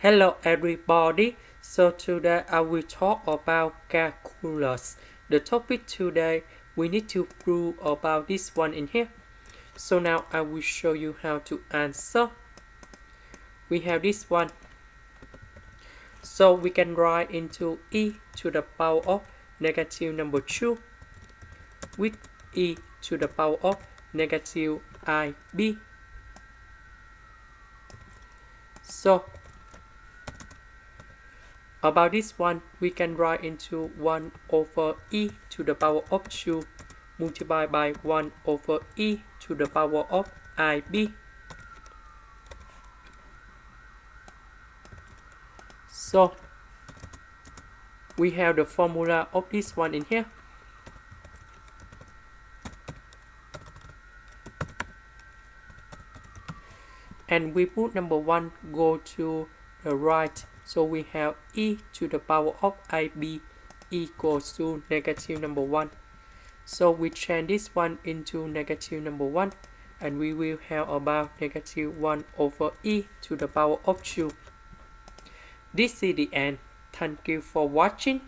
Hello everybody, so today I will talk about calculus. The topic today, we need to prove about this one in here. So now I will show you how to answer. We have this one. So we can write into e to the power of negative number 2 with e to the power of negative ib. So about this one, we can write into 1 over e to the power of 2 multiplied by 1 over e to the power of ib. So we have the formula of this one in here. And we put number 1 go to the right. So we have e to the power of ib equals to negative number 1. So we change this one into negative number 1. And we will have about negative 1 over e to the power of 2. This is the end. Thank you for watching.